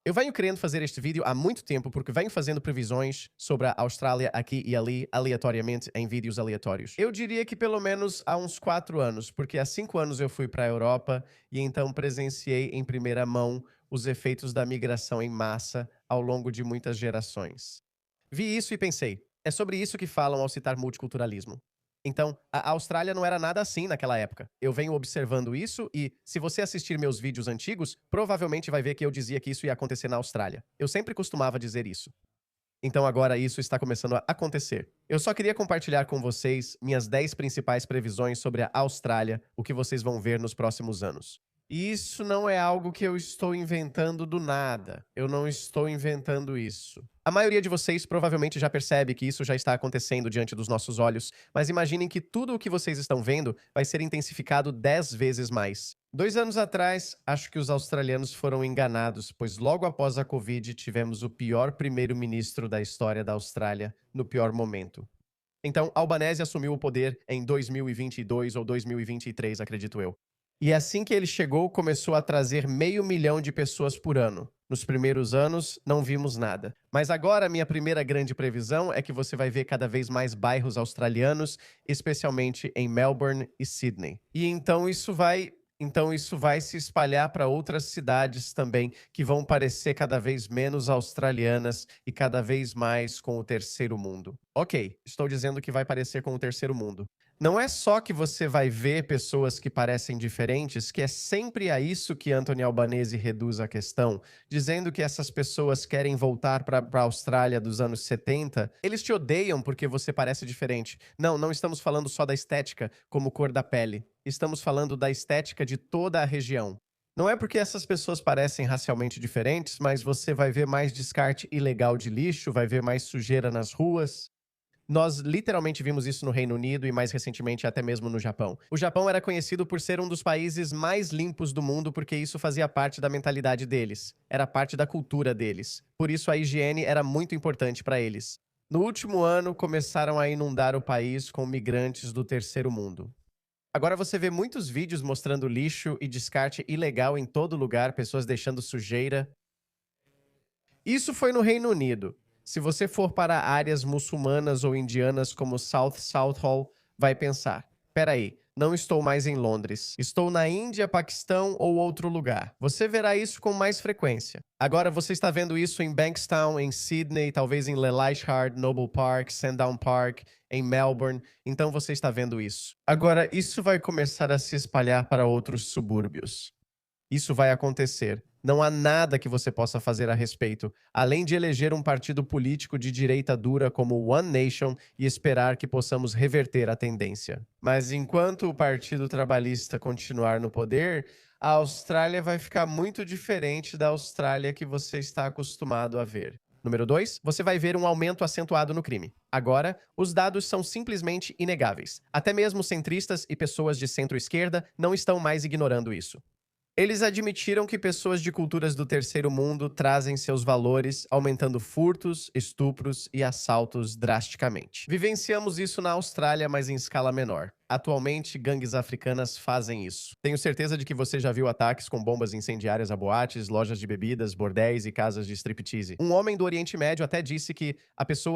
Eu venho querendo fazer este vídeo há muito tempo porque venho fazendo previsões sobre a Austrália aqui e ali, aleatoriamente, em vídeos aleatórios. Eu diria que pelo menos há uns 4 anos, porque há 5 anos eu fui para a Europa e então presenciei em primeira mão os efeitos da migração em massa ao longo de muitas gerações. Vi isso e pensei, é sobre isso que falam ao citar multiculturalismo. Então, a Austrália não era nada assim naquela época. Eu venho observando isso e, se você assistir meus vídeos antigos, provavelmente vai ver que eu dizia que isso ia acontecer na Austrália. Eu sempre costumava dizer isso. Então agora isso está começando a acontecer. Eu só queria compartilhar com vocês minhas 10 principais previsões sobre a Austrália, o que vocês vão ver nos próximos anos. E isso não é algo que eu estou inventando do nada. Eu não estou inventando isso. A maioria de vocês provavelmente já percebe que isso já está acontecendo diante dos nossos olhos, mas imaginem que tudo o que vocês estão vendo vai ser intensificado 10 vezes mais. 2 anos atrás, acho que os australianos foram enganados, pois logo após a Covid tivemos o pior primeiro-ministro da história da Austrália, no pior momento. Então, Albanese assumiu o poder em 2022 ou 2023, acredito eu. E assim que ele chegou, começou a trazer 500.000 de pessoas por ano. Nos primeiros anos, não vimos nada. Mas agora, minha primeira grande previsão é que você vai ver cada vez mais bairros australianos, especialmente em Melbourne e Sydney. E então isso vai se espalhar para outras cidades também, que vão parecer cada vez menos australianas e cada vez mais com o terceiro mundo. Ok, estou dizendo que vai parecer com o terceiro mundo. Não é só que você vai ver pessoas que parecem diferentes, que é sempre a isso que Anthony Albanese reduz a questão, dizendo que essas pessoas querem voltar para a Austrália dos anos 70. Eles te odeiam porque você parece diferente. Não, não estamos falando só da estética, como cor da pele. Estamos falando da estética de toda a região. Não é porque essas pessoas parecem racialmente diferentes, mas você vai ver mais descarte ilegal de lixo, vai ver mais sujeira nas ruas. Nós literalmente vimos isso no Reino Unido e mais recentemente até mesmo no Japão. O Japão era conhecido por ser um dos países mais limpos do mundo porque isso fazia parte da mentalidade deles, era parte da cultura deles. Por isso a higiene era muito importante para eles. No último ano, começaram a inundar o país com migrantes do terceiro mundo. Agora você vê muitos vídeos mostrando lixo e descarte ilegal em todo lugar, pessoas deixando sujeira. Isso foi no Reino Unido. Se você for para áreas muçulmanas ou indianas como South Southall, vai pensar: peraí, não estou mais em Londres. Estou na Índia, Paquistão ou outro lugar. Você verá isso com mais frequência. Agora você está vendo isso em Bankstown, em Sydney, talvez em Leichhardt, Noble Park, Sandown Park, em Melbourne. Então você está vendo isso. Agora, isso vai começar a se espalhar para outros subúrbios. Isso vai acontecer. Não há nada que você possa fazer a respeito, além de eleger um partido político de direita dura como One Nation e esperar que possamos reverter a tendência. Mas enquanto o Partido Trabalhista continuar no poder, a Austrália vai ficar muito diferente da Austrália que você está acostumado a ver. Número 2, você vai ver um aumento acentuado no crime. Agora, os dados são simplesmente inegáveis. Até mesmo centristas e pessoas de centro-esquerda não estão mais ignorando isso. Eles admitiram que pessoas de culturas do terceiro mundo trazem seus valores, aumentando furtos, estupros e assaltos drasticamente. Vivenciamos isso na Austrália, mas em escala menor. Atualmente, gangues africanas fazem isso. Tenho certeza de que você já viu ataques com bombas incendiárias a boates, lojas de bebidas, bordéis e casas de striptease. Um homem do Oriente Médio até disse que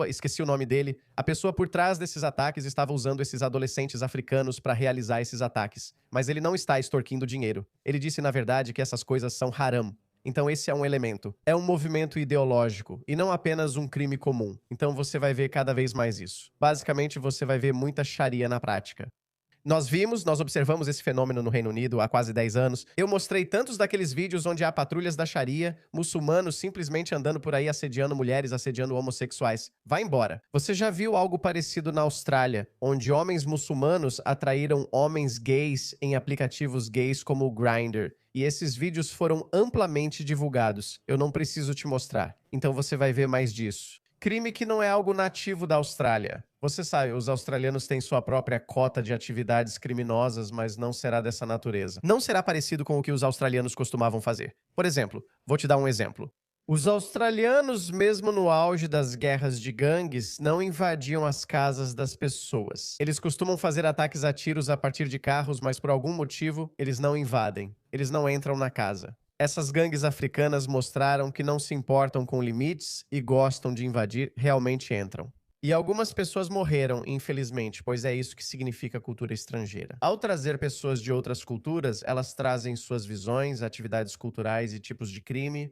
esqueci o nome dele, a pessoa por trás desses ataques estava usando esses adolescentes africanos para realizar esses ataques. Mas ele não está extorquindo dinheiro. Ele disse, na verdade, que essas coisas são haram. Então esse é um elemento. É um movimento ideológico e não apenas um crime comum. Então você vai ver cada vez mais isso. Basicamente, você vai ver muita sharia na prática. Nós observamos esse fenômeno no Reino Unido há quase 10 anos. Eu mostrei tantos daqueles vídeos onde há patrulhas da Sharia, muçulmanos simplesmente andando por aí assediando mulheres, assediando homossexuais. Vai embora. Você já viu algo parecido na Austrália, onde homens muçulmanos atraíram homens gays em aplicativos gays como o Grindr? E esses vídeos foram amplamente divulgados. Eu não preciso te mostrar. Então você vai ver mais disso. Crime que não é algo nativo da Austrália. Você sabe, os australianos têm sua própria cota de atividades criminosas, mas não será dessa natureza. Não será parecido com o que os australianos costumavam fazer. Por exemplo, vou te dar um exemplo. Os australianos, mesmo no auge das guerras de gangues, não invadiam as casas das pessoas. Eles costumam fazer ataques a tiros a partir de carros, mas por algum motivo, eles não invadem. Eles não entram na casa. Essas gangues africanas mostraram que não se importam com limites e gostam de invadir, realmente entram. E algumas pessoas morreram, infelizmente, pois é isso que significa cultura estrangeira. Ao trazer pessoas de outras culturas, elas trazem suas visões, atividades culturais e tipos de crime.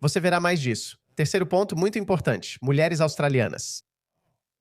Você verá mais disso. Terceiro ponto, muito importante: mulheres australianas.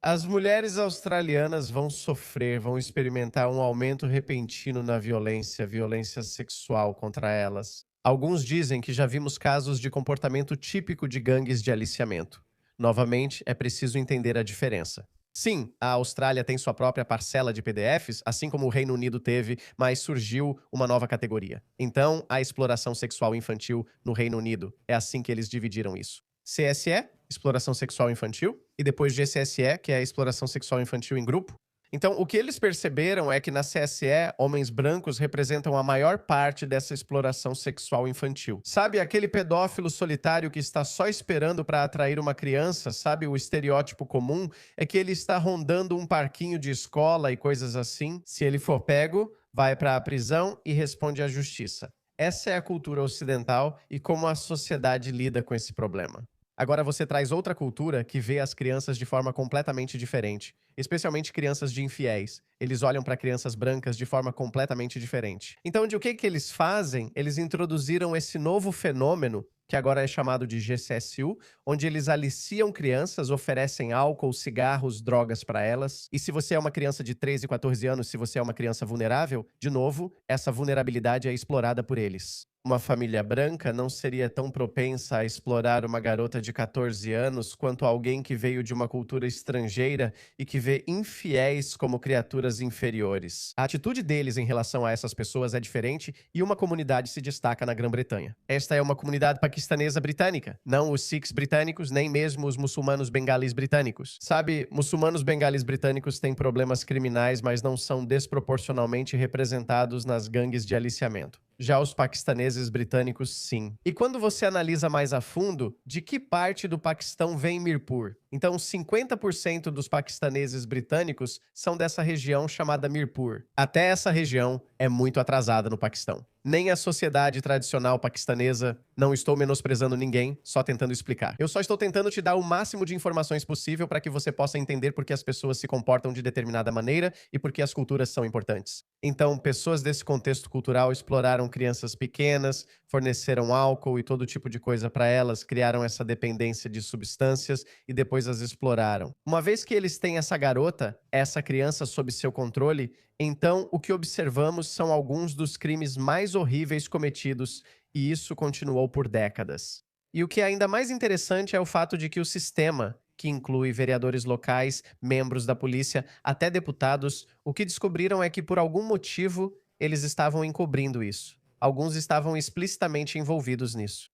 As mulheres australianas vão sofrer, vão experimentar um aumento repentino na violência, violência sexual contra elas. Alguns dizem que já vimos casos de comportamento típico de gangues de aliciamento. Novamente, é preciso entender a diferença. Sim, a Austrália tem sua própria parcela de PDFs, assim como o Reino Unido teve, mas surgiu uma nova categoria. Então, a exploração sexual infantil no Reino Unido. É assim que eles dividiram isso. CSE, exploração sexual infantil, e depois GCSE, que é a exploração sexual infantil em grupo. Então, o que eles perceberam é que na CSE, homens brancos representam a maior parte dessa exploração sexual infantil. Sabe aquele pedófilo solitário que está só esperando para atrair uma criança? Sabe, o estereótipo comum é que ele está rondando um parquinho de escola e coisas assim. Se ele for pego, vai para a prisão e responde à justiça. Essa é a cultura ocidental e como a sociedade lida com esse problema. Agora você traz outra cultura que vê as crianças de forma completamente diferente, especialmente crianças de infiéis. Eles olham para crianças brancas de forma completamente diferente. Então, de o que eles fazem? Eles introduziram esse novo fenômeno, que agora é chamado de GCSU, onde eles aliciam crianças, oferecem álcool, cigarros, drogas para elas. E se você é uma criança de 13, 14 anos, se você é uma criança vulnerável, de novo, essa vulnerabilidade é explorada por eles. Uma família branca não seria tão propensa a explorar uma garota de 14 anos quanto alguém que veio de uma cultura estrangeira e que vê infiéis como criaturas inferiores. A atitude deles em relação a essas pessoas é diferente e uma comunidade se destaca na Grã-Bretanha. Esta é uma comunidade paquistanesa britânica, não os Sikhs britânicos, nem mesmo os muçulmanos bengalis britânicos. Sabe, muçulmanos bengalis britânicos têm problemas criminais, mas não são desproporcionalmente representados nas gangues de aliciamento. Já os paquistaneses britânicos, sim. E quando você analisa mais a fundo, de que parte do Paquistão vem Mirpur? Então, 50% dos paquistaneses britânicos são dessa região chamada Mirpur. Até essa região é muito atrasada no Paquistão. Nem a sociedade tradicional paquistanesa, não estou menosprezando ninguém, só tentando explicar. Eu só estou tentando te dar o máximo de informações possível para que você possa entender por que as pessoas se comportam de determinada maneira e por que as culturas são importantes. Então, pessoas desse contexto cultural exploraram crianças pequenas, forneceram álcool e todo tipo de coisa para elas, criaram essa dependência de substâncias e depois as exploraram. Uma vez que eles têm essa garota, essa criança sob seu controle, então o que observamos são alguns dos crimes mais horríveis cometidos, e isso continuou por décadas. E o que é ainda mais interessante é o fato de que o sistema, que inclui vereadores locais, membros da polícia, até deputados, o que descobriram é que por algum motivo eles estavam encobrindo isso. Alguns estavam explicitamente envolvidos nisso.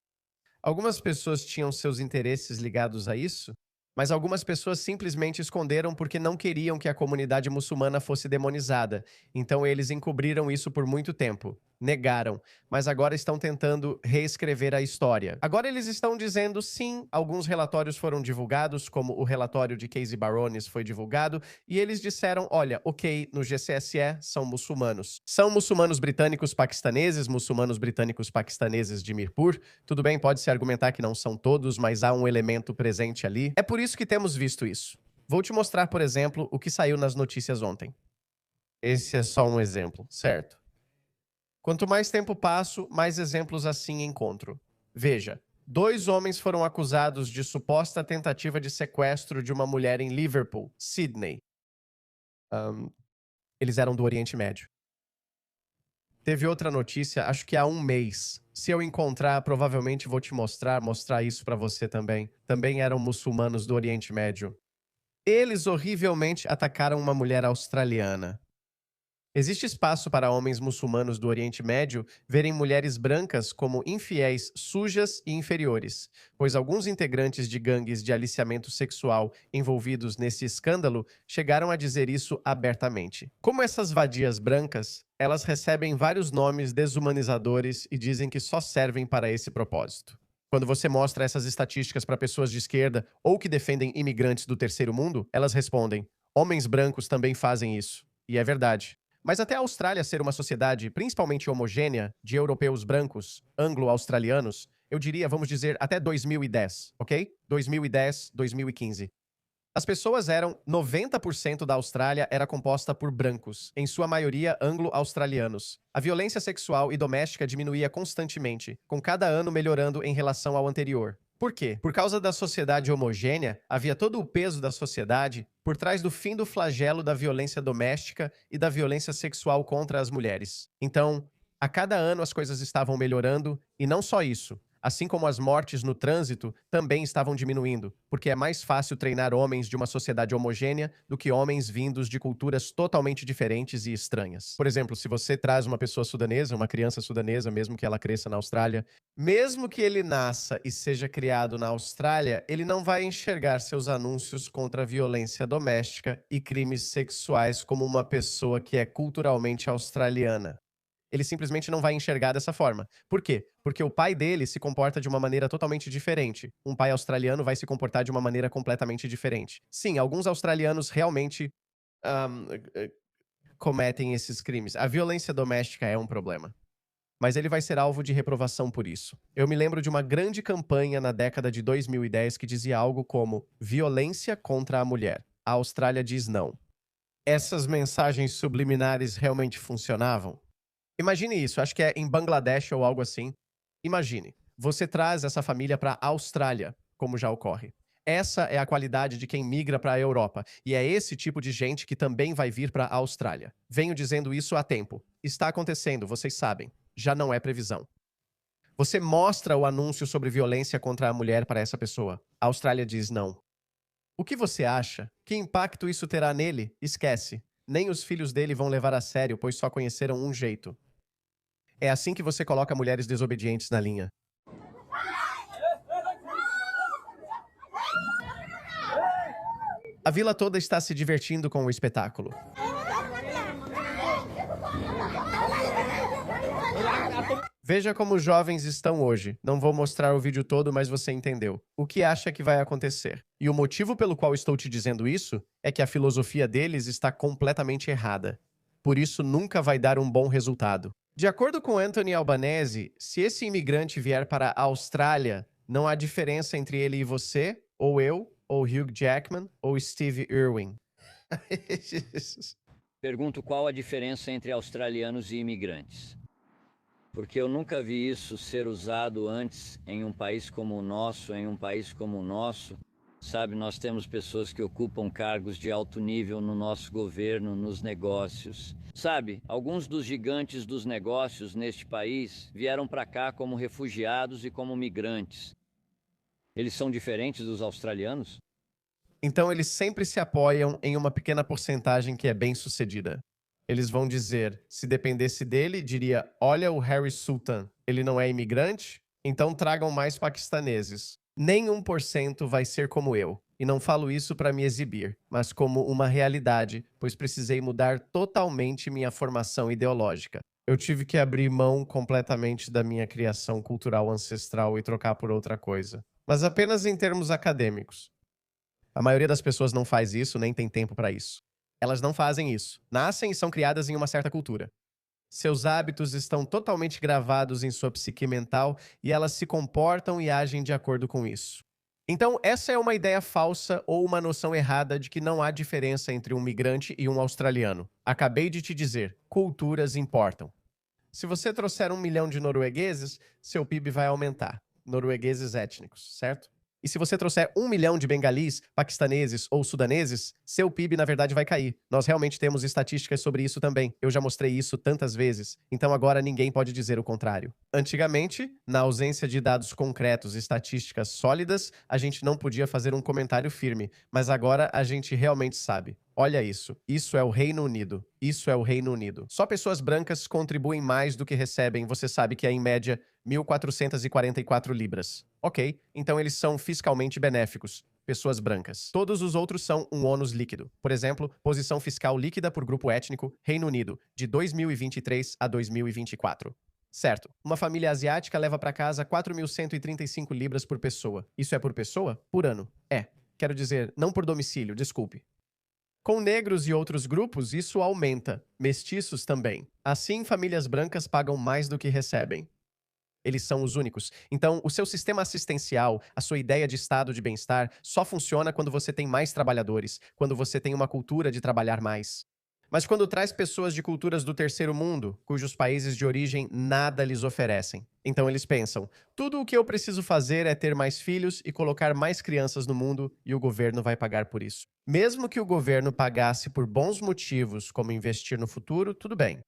Algumas pessoas tinham seus interesses ligados a isso, mas algumas pessoas simplesmente esconderam porque não queriam que a comunidade muçulmana fosse demonizada. Então eles encobriram isso por muito tempo. Negaram, mas agora estão tentando reescrever a história. Agora eles estão dizendo sim, alguns relatórios foram divulgados, como o relatório de Casey Barones foi divulgado, e eles disseram, olha, ok, no GCSE são muçulmanos. São muçulmanos britânicos paquistaneses de Mirpur. Tudo bem, pode-se argumentar que não são todos, mas há um elemento presente ali. É por isso que temos visto isso. Vou te mostrar, por exemplo, o que saiu nas notícias ontem. Esse é só um exemplo, certo? Quanto mais tempo passo, mais exemplos assim encontro. Veja, 2 homens foram acusados de suposta tentativa de sequestro de uma mulher em Liverpool, Sydney. Eles eram do Oriente Médio. Teve outra notícia, acho que há um mês. Se eu encontrar, provavelmente vou te mostrar isso pra você também. Também eram muçulmanos do Oriente Médio. Eles horrivelmente atacaram uma mulher australiana. Existe espaço para homens muçulmanos do Oriente Médio verem mulheres brancas como infiéis, sujas e inferiores, pois alguns integrantes de gangues de aliciamento sexual envolvidos nesse escândalo chegaram a dizer isso abertamente. Como essas vadias brancas, elas recebem vários nomes desumanizadores e dizem que só servem para esse propósito. Quando você mostra essas estatísticas para pessoas de esquerda ou que defendem imigrantes do terceiro mundo, elas respondem: homens brancos também fazem isso. E é verdade. Mas até a Austrália ser uma sociedade principalmente homogênea, de europeus brancos, anglo-australianos, eu diria, vamos dizer, até 2010, ok? 2010, 2015. As pessoas eram 90% da Austrália era composta por brancos, em sua maioria anglo-australianos. A violência sexual e doméstica diminuía constantemente, com cada ano melhorando em relação ao anterior. Por quê? Por causa da sociedade homogênea, havia todo o peso da sociedade por trás do fim do flagelo da violência doméstica e da violência sexual contra as mulheres. Então, a cada ano as coisas estavam melhorando, e não só isso. Assim como as mortes no trânsito também estavam diminuindo, porque é mais fácil treinar homens de uma sociedade homogênea do que homens vindos de culturas totalmente diferentes e estranhas. Por exemplo, se você traz uma pessoa sudanesa, uma criança sudanesa, mesmo que ela cresça na Austrália, mesmo que ele nasça e seja criado na Austrália, ele não vai enxergar seus anúncios contra a violência doméstica e crimes sexuais como uma pessoa que é culturalmente australiana. Ele simplesmente não vai enxergar dessa forma. Por quê? Porque o pai dele se comporta de uma maneira totalmente diferente. Um pai australiano vai se comportar de uma maneira completamente diferente. Sim, alguns australianos realmente ahm, eh, cometem esses crimes. A violência doméstica é um problema. Mas ele vai ser alvo de reprovação por isso. Eu me lembro de uma grande campanha na década de 2010 que dizia algo como violência contra a mulher. A Austrália diz não. Essas mensagens subliminares realmente funcionavam? Imagine isso, acho que é em Bangladesh ou algo assim. Imagine, você traz essa família para a Austrália, como já ocorre. Essa é a qualidade de quem migra para a Europa, e é esse tipo de gente que também vai vir para a Austrália. Venho dizendo isso há tempo. Está acontecendo, vocês sabem. Já não é previsão. Você mostra o anúncio sobre violência contra a mulher para essa pessoa. A Austrália diz não. O que você acha? Que impacto isso terá nele? Esquece. Nem os filhos dele vão levar a sério, pois só conheceram um jeito. É assim que você coloca mulheres desobedientes na linha. A vila toda está se divertindo com o espetáculo. Veja como os jovens estão hoje. Não vou mostrar o vídeo todo, mas você entendeu. O que acha que vai acontecer? E o motivo pelo qual estou te dizendo isso é que a filosofia deles está completamente errada. Por isso nunca vai dar um bom resultado. De acordo com Anthony Albanese, se esse imigrante vier para a Austrália, não há diferença entre ele e você, ou eu, ou Hugh Jackman, ou Steve Irwin. Pergunto qual a diferença entre australianos e imigrantes. Porque eu nunca vi isso ser usado antes em um país como o nosso, Sabe, nós temos pessoas que ocupam cargos de alto nível no nosso governo, nos negócios. Sabe, alguns dos gigantes dos negócios neste país vieram para cá como refugiados e como migrantes. Eles são diferentes dos australianos? Então eles sempre se apoiam em uma pequena porcentagem que é bem-sucedida. Eles vão dizer, se dependesse dele, diria, olha o Harry Sultan, ele não é imigrante? Então tragam mais paquistaneses. Nem 1% vai ser como eu. E não falo isso para me exibir, mas como uma realidade, pois precisei mudar totalmente minha formação ideológica. Eu tive que abrir mão completamente da minha criação cultural ancestral e trocar por outra coisa. Mas apenas em termos acadêmicos. A maioria das pessoas não faz isso, nem tem tempo para isso. Elas não fazem isso. Nascem e são criadas em uma certa cultura. Seus hábitos estão totalmente gravados em sua psique mental e elas se comportam e agem de acordo com isso. Então, essa é uma ideia falsa ou uma noção errada de que não há diferença entre um migrante e um australiano. Acabei de te dizer, culturas importam. Se você trouxer 1 milhão de noruegueses, seu PIB vai aumentar. Noruegueses étnicos, certo? E se você trouxer 1 milhão de bengalis, paquistaneses ou sudaneses, seu PIB na verdade vai cair. Nós realmente temos estatísticas sobre isso também. Eu já mostrei isso tantas vezes. Então agora ninguém pode dizer o contrário. Antigamente, na ausência de dados concretos e estatísticas sólidas, a gente não podia fazer um comentário firme. Mas agora a gente realmente sabe. Olha isso. Isso é o Reino Unido. Isso é o Reino Unido. Só pessoas brancas contribuem mais do que recebem. Você sabe que é, em média, 1.444 libras. Ok, então eles são fiscalmente benéficos. Pessoas brancas. Todos os outros são um ônus líquido. Por exemplo, posição fiscal líquida por grupo étnico, Reino Unido, de 2023 a 2024. Certo. Uma família asiática leva para casa 4.135 libras por pessoa. Isso é por pessoa? Por ano. É. Quero dizer, não por domicílio, desculpe. Com negros e outros grupos, isso aumenta, mestiços também. Assim, famílias brancas pagam mais do que recebem. Eles são os únicos. Então, o seu sistema assistencial, a sua ideia de estado de bem-estar, só funciona quando você tem mais trabalhadores, quando você tem uma cultura de trabalhar mais. Mas quando traz pessoas de culturas do terceiro mundo, cujos países de origem nada lhes oferecem. Então eles pensam: tudo o que eu preciso fazer é ter mais filhos e colocar mais crianças no mundo, e o governo vai pagar por isso. Mesmo que o governo pagasse por bons motivos, como investir no futuro, tudo bem.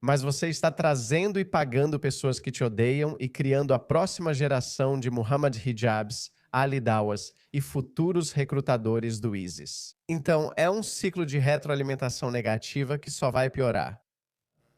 Mas você está trazendo e pagando pessoas que te odeiam e criando a próxima geração de Muhammad Hijabs, Ali Dawas e futuros recrutadores do ISIS. Então, é um ciclo de retroalimentação negativa que só vai piorar.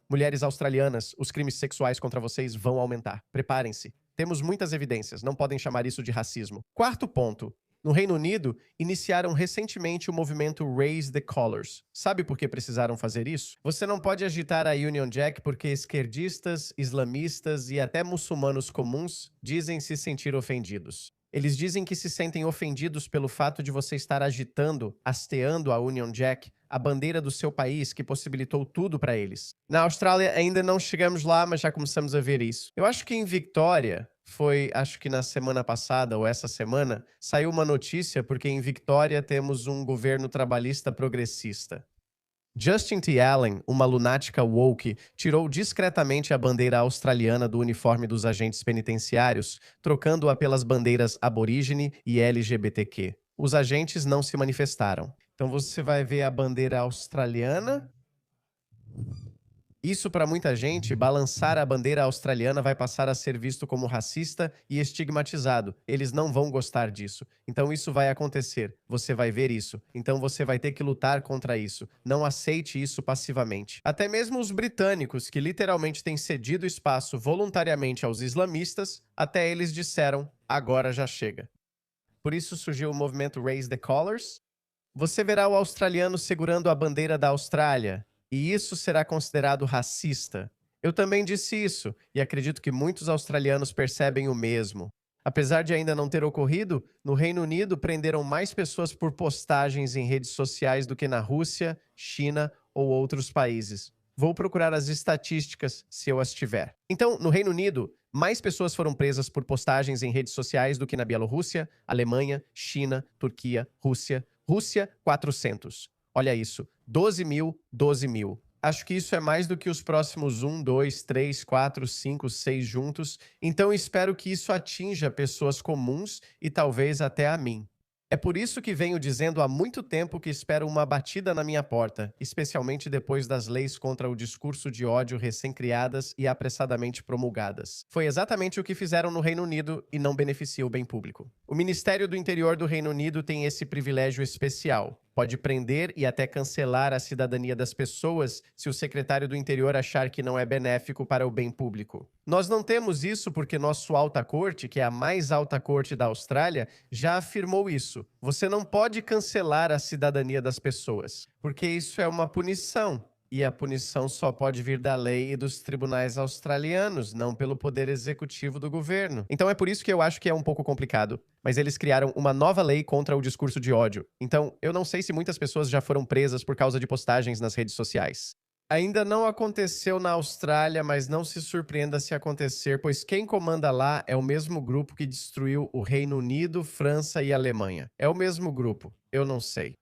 Mulheres australianas, os crimes sexuais contra vocês vão aumentar. Preparem-se. Temos muitas evidências, não podem chamar isso de racismo. Quarto ponto. No Reino Unido, iniciaram recentemente o movimento Raise the Colours. Sabe por que precisaram fazer isso? Você não pode agitar a Union Jack porque esquerdistas, islamistas e até muçulmanos comuns dizem se sentir ofendidos. Eles dizem que se sentem ofendidos pelo fato de você estar agitando, hasteando a Union Jack, a bandeira do seu país que possibilitou tudo para eles. Na Austrália ainda não chegamos lá, mas já começamos a ver isso. Eu acho que em Victoria, acho que na semana passada ou essa semana, saiu uma notícia porque em Victoria temos um governo trabalhista progressista. Justin T. Allen, uma lunática woke, tirou discretamente a bandeira australiana do uniforme dos agentes penitenciários, trocando-a pelas bandeiras aborígene e LGBTQ. Os agentes não se manifestaram. Então você vai ver a bandeira australiana. Isso, para muita gente, balançar a bandeira australiana vai passar a ser visto como racista e estigmatizado. Eles não vão gostar disso. Então isso vai acontecer. Você vai ver isso. Então você vai ter que lutar contra isso. Não aceite isso passivamente. Até mesmo os britânicos, que literalmente têm cedido espaço voluntariamente aos islamistas, até eles disseram: agora já chega. Por isso surgiu o movimento Raise the Colours. Você verá o australiano segurando a bandeira da Austrália, e isso será considerado racista. Eu também disse isso, e acredito que muitos australianos percebem o mesmo. Apesar de ainda não ter ocorrido, no Reino Unido prenderam mais pessoas por postagens em redes sociais do que na Rússia, China ou outros países. Vou procurar as estatísticas se eu as tiver. Então, no Reino Unido, mais pessoas foram presas por postagens em redes sociais do que na Bielorrússia, Alemanha, China, Turquia, Rússia. Rússia, 400. Olha isso, 12 mil, 12 mil. Acho que isso é mais do que os próximos 1, 2, 3, 4, 5, 6 juntos, então espero que isso atinja pessoas comuns e talvez até a mim. É por isso que venho dizendo há muito tempo que espero uma batida na minha porta, especialmente depois das leis contra o discurso de ódio recém-criadas e apressadamente promulgadas. Foi exatamente o que fizeram no Reino Unido e não beneficia o bem público. O Ministério do Interior do Reino Unido tem esse privilégio especial. Pode prender e até cancelar a cidadania das pessoas se o secretário do Interior achar que não é benéfico para o bem público. Nós não temos isso porque nosso alta corte, que é a mais alta corte da Austrália, já afirmou isso. Você não pode cancelar a cidadania das pessoas, porque isso é uma punição. E a punição só pode vir da lei e dos tribunais australianos, não pelo poder executivo do governo. Então é por isso que eu acho que é um pouco complicado. Mas eles criaram uma nova lei contra o discurso de ódio. Então, eu não sei se muitas pessoas já foram presas por causa de postagens nas redes sociais. Ainda não aconteceu na Austrália, mas não se surpreenda se acontecer, pois quem comanda lá é o mesmo grupo que destruiu o Reino Unido, França e Alemanha. É o mesmo grupo. Eu não sei.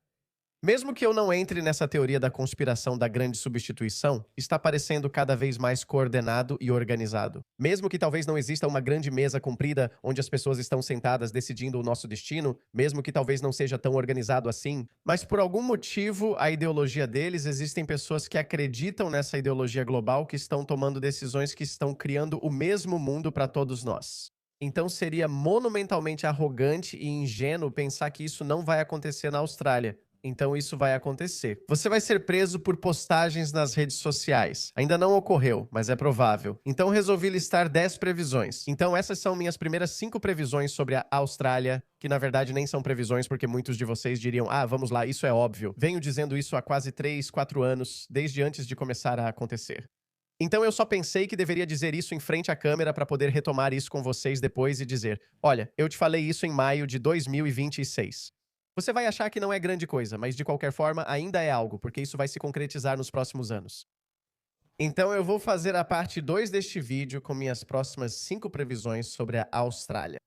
Mesmo que eu não entre nessa teoria da conspiração da grande substituição, está parecendo cada vez mais coordenado e organizado. Mesmo que talvez não exista uma grande mesa comprida onde as pessoas estão sentadas decidindo o nosso destino, mesmo que talvez não seja tão organizado assim, mas por algum motivo a ideologia deles, existem pessoas que acreditam nessa ideologia global que estão tomando decisões que estão criando o mesmo mundo para todos nós. Então seria monumentalmente arrogante e ingênuo pensar que isso não vai acontecer na Austrália. Então isso vai acontecer. Você vai ser preso por postagens nas redes sociais. Ainda não ocorreu, mas é provável. Então resolvi listar 10 previsões. Então essas são minhas primeiras 5 previsões sobre a Austrália, que na verdade nem são previsões porque muitos de vocês diriam: ah, vamos lá, isso é óbvio. Venho dizendo isso há quase 3, 4 anos, desde antes de começar a acontecer. Então eu só pensei que deveria dizer isso em frente à câmera para poder retomar isso com vocês depois e dizer: olha, eu te falei isso em maio de 2026. Você vai achar que não é grande coisa, mas de qualquer forma ainda é algo, porque isso vai se concretizar nos próximos anos. Então eu vou fazer a parte 2 deste vídeo com minhas próximas 5 previsões sobre a Austrália.